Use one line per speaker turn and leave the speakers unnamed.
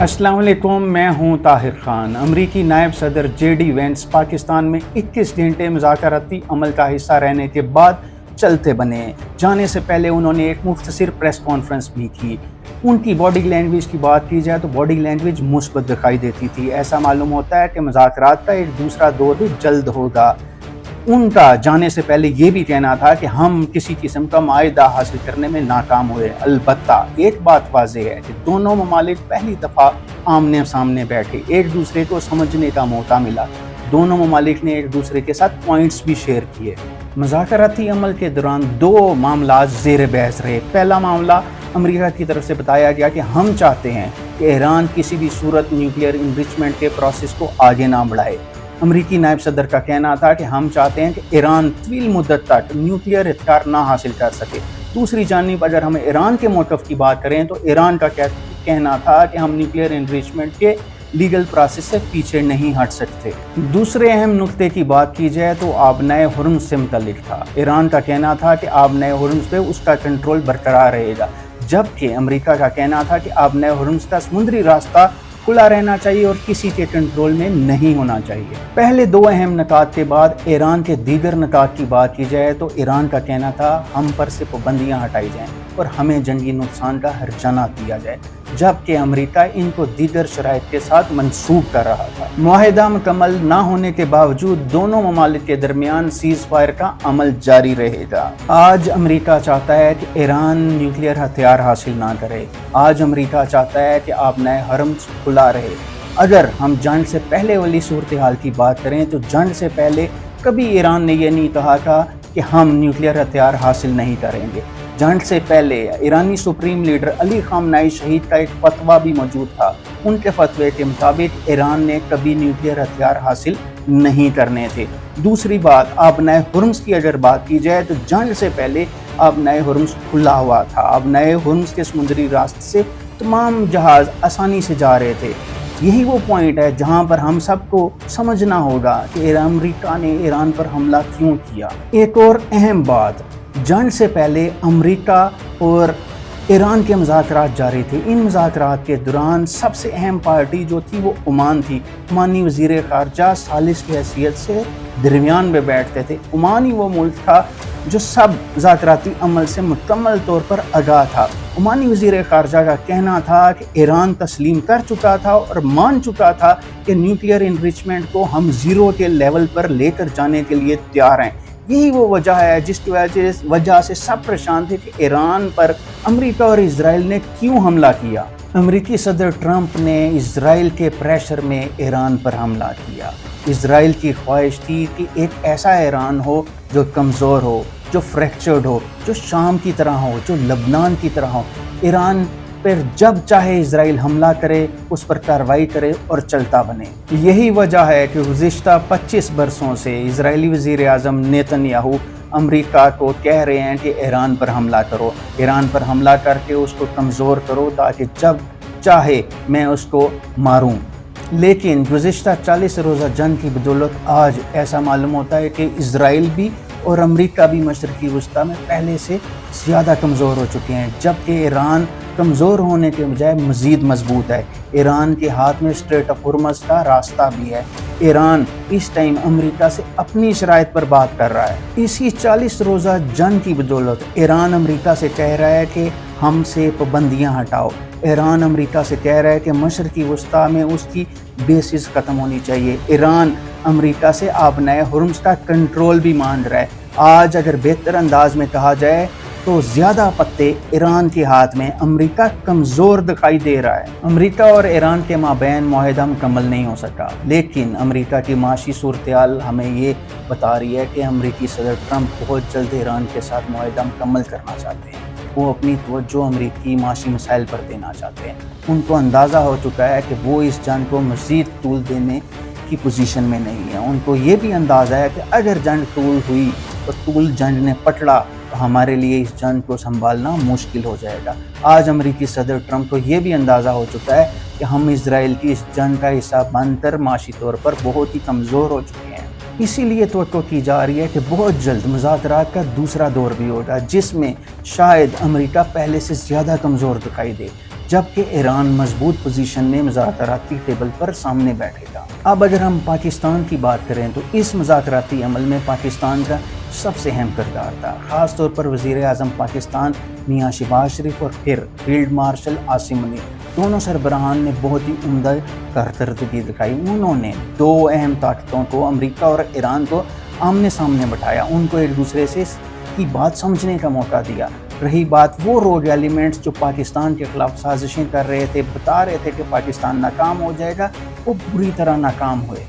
अस्सलाम वालेकुम, मैं हूं ताहिर खान। अमरीकी नायब सदर JD वेंस पाकिस्तान में 21 घंटे मुज़ाकराती अमल का हिस्सा रहने के बाद चलते बने। जाने से पहले उन्होंने एक मुख्तसर प्रेस कॉन्फ्रेंस भी की। उनकी बॉडी लैंग्वेज की बात की जाए तो बॉडी लैंग्वेज मुस्बत दिखाई देती थी। ऐसा मालूम होता है कि मुज़ाकरात का एक दूसरा दौर भी जल्द होगा। उनका जाने से पहले ये भी कहना था कि हम किसी किस्म का मायदा हासिल करने में नाकाम हुए। अलबत्ता एक बात वाज़ेह है कि दोनों ममालिक पहली दफ़ा आमने सामने बैठे, एक दूसरे को समझने का मौका मिला। दोनों ममालिक ने एक दूसरे के साथ पॉइंट्स भी शेयर किए। मुज़ाकराती अमल के दौरान दो मामला ज़ेर बहस रहे। पहला मामला अमेरिका की तरफ से बताया गया कि हम चाहते हैं कि ईरान किसी भी सूरत न्यूक्लियर इनरिचमेंट के प्रोसेस को आगे ना बढ़ाए। अमरीकी नायब सदर का कहना था कि हम चाहते हैं कि ईरान तवील मुद्दत तक न्यूक्लियर हथियार ना हासिल कर सके। दूसरी जानिब अगर हम ईरान के मौक़िफ़ की बात करें तो ईरान का कहना था कि हम न्यूक्लियर इनरिचमेंट के लीगल प्रोसेस से पीछे नहीं हट सकते। दूसरे अहम नुक्ते की बात की जाए तो आबनाए हुर्मुज़ से मुतल्लिक़ था। ईरान का कहना था कि आबनाए हुर्मुज़ पे उसका कंट्रोल बरकरार रहेगा, जबकि अमेरिका का कहना था कि आबनाए हुर्मुज़ का समुद्री रास्ता खुला रहना चाहिए और किसी के कंट्रोल में नहीं होना चाहिए। पहले दो अहम निकात के बाद ईरान के दीगर निकात की बात की जाए तो ईरान का कहना था हम पर से पाबंदियां हटाई जाएं और हमें जंगी नुकसान का हर्जाना दिया जाए, जबकि अमेरिका इनको दीगर शराइत के साथ मंसूब कर रहा था। मुआहिदा मुकम्मल ना होने के बावजूद दोनों ममालिक के दरमियान सीज़ फायर का अमल जारी रहेगा। आज अमेरिका चाहता है कि ईरान न्यूक्लियर हथियार हासिल ना करे। आज अमेरिका चाहता है कि आबनाए हुर्मुज़ खुला रहे। अगर हम जंग से पहले वाली सूरत हाल की बात करें तो जंग से पहले कभी ईरान ने यह नहीं कहा था कि हम न्यूक्लियर हथियार हासिल नहीं करेंगे। जंग से पहले ईरानी सुप्रीम लीडर अली ख़ामनेई शहीद का एक फतवा भी मौजूद था। उनके फतवे के मुताबिक ईरान ने कभी न्यूक्लियर हथियार हासिल नहीं करने थे। दूसरी बात, आबनाए हुर्मुज़ की अगर बात की जाए तो जंग से पहले आबनाए हुर्मुज़ खुला हुआ था। आबनाए हुर्मुज़ के समुद्री रास्ते से तमाम जहाज़ आसानी से जा रहे थे। यही वो पॉइंट है जहां पर हम सबको समझना होगा कि अमेरिका ने ईरान पर हमला क्यों किया। एक और अहम बात, जंग से पहले अमेरिका और ईरान के मुज़ाकरात जारी थे। इन मुज़ाकरात के दौरान सबसे अहम पार्टी जो थी वो ओमान थी। ओमानी वज़ीर ख़ारजा सालिस की हैसियत से दरमियान में बैठते थे। ओमान ही वो मुल्क था जो सब मुज़ाकराती अमल से मुकम्मल तौर पर आगाह था। ओमानी वज़ीर ख़ारजा का कहना था कि ईरान तस्लीम कर चुका था और मान चुका था कि न्यूक्लियर इनरिचमेंट को हम ज़ीरो के लेवल पर लेकर जाने के लिए तैयार हैं। यही वो वजह है जिसकी वजह से सब परेशान थे कि ईरान पर अमेरिका और इजराइल ने क्यों हमला किया। अमेरिकी सदर ट्रंप ने इजराइल के प्रेशर में ईरान पर हमला किया। इजराइल की ख्वाहिश थी कि एक ऐसा ईरान हो जो कमज़ोर हो, जो फ्रैक्चर्ड हो, जो शाम की तरह हो, जो लबनान की तरह हो। ईरान पर जब चाहे इजराइल हमला करे, उस पर कार्रवाई करे और चलता बने। यही वजह है कि गुज़िश्ता 25 बरसों से इजरायली वज़ीर आज़म नेतन्याहू अमेरिका को कह रहे हैं कि ईरान पर हमला करो, ईरान पर हमला करके उसको कमज़ोर करो ताकि जब चाहे मैं उसको मारूं। लेकिन गुज़िश्ता 40 रोज़ा जंग की बदौलत आज ऐसा मालूम होता है कि इजराइल भी और अमेरिका भी मशरक़ी वस्ता में पहले से ज़्यादा कमज़ोर हो चुके हैं, जबकि ईरान कमज़ोर होने के बजाय मज़ीद मजबूत है। ईरान के हाथ में स्ट्रेट ऑफ हुर्मुज़ का रास्ता भी है। ईरान इस टाइम अमेरिका से अपनी शराइत पर बात कर रहा है। इसी 40 रोज़ा जंग की बदौलत ईरान अमेरिका से कह रहा है कि हमसे पाबंदियाँ हटाओ। ईरान अमेरिका से कह रहा है कि मशरक़ी वस्ता में उसकी बेसिस ख़त्म होनी चाहिए। ईरान अमेरिका से आबनाए हुर्मुज़ का कंट्रोल भी मांग रहा है। आज अगर बेहतर अंदाज में कहा जाए तो ज़्यादा पत्ते ईरान के हाथ में, अमेरिका कमज़ोर दिखाई दे रहा है। अमेरिका और ईरान के माबैन मुआहिदा मुकम्मल नहीं हो सका, लेकिन अमेरिका की माशी सूरत-ए-हाल हमें ये बता रही है कि अमेरिकी सदर ट्रंप बहुत जल्द ईरान के साथ मुआहिदा मुकम्मल करना चाहते हैं। वो अपनी तवज्जो अमेरिकी माशी मसाइल पर देना चाहते हैं। उनको अंदाज़ा हो चुका है कि वो इस जंग को मज़ीद तूल देने की पोजीशन में नहीं है। उनको ये भी अंदाज़ा है कि अगर जंग तूल हुई और तूल जंग ने पटड़ा तो हमारे लिए इस जंग को संभालना मुश्किल हो जाएगा। आज अमेरिकी सदर ट्रंप को ये भी अंदाज़ा हो चुका है कि हम इजराइल की इस जंग का हिस्सा बनकर माशी तौर पर बहुत ही कमज़ोर हो चुके हैं। इसीलिए तवक्को की जा रही है कि बहुत जल्द मुज़ाकरात का दूसरा दौर भी होगा, जिसमें शायद अमेरिका पहले से ज़्यादा कमज़ोर दिखाई दे। جبکہ ایران مضبوط پوزیشن میں مذاکراتی ٹیبل پر سامنے بیٹھے گا۔ اب اگر ہم پاکستان کی بات کریں تو اس مذاکراتی عمل میں پاکستان کا سب سے اہم کردار تھا، خاص طور پر وزیر اعظم پاکستان میاں شہباز شریف اور پھر فیلڈ مارشل عاصم منیر۔ دونوں سربراہان نے بہت ہی عمدہ کارکردگی دکھائی۔ انہوں نے دو اہم طاقتوں کو، امریکہ اور ایران کو آمنے سامنے بٹھایا، ان کو ایک دوسرے سے کی بات سمجھنے کا موقع دیا۔ رہی بات وہ روگ ایلیمنٹس جو پاکستان کے خلاف سازشیں کر رہے تھے، بتا رہے تھے کہ پاکستان ناکام ہو جائے گا، وہ بری طرح ناکام ہوئے۔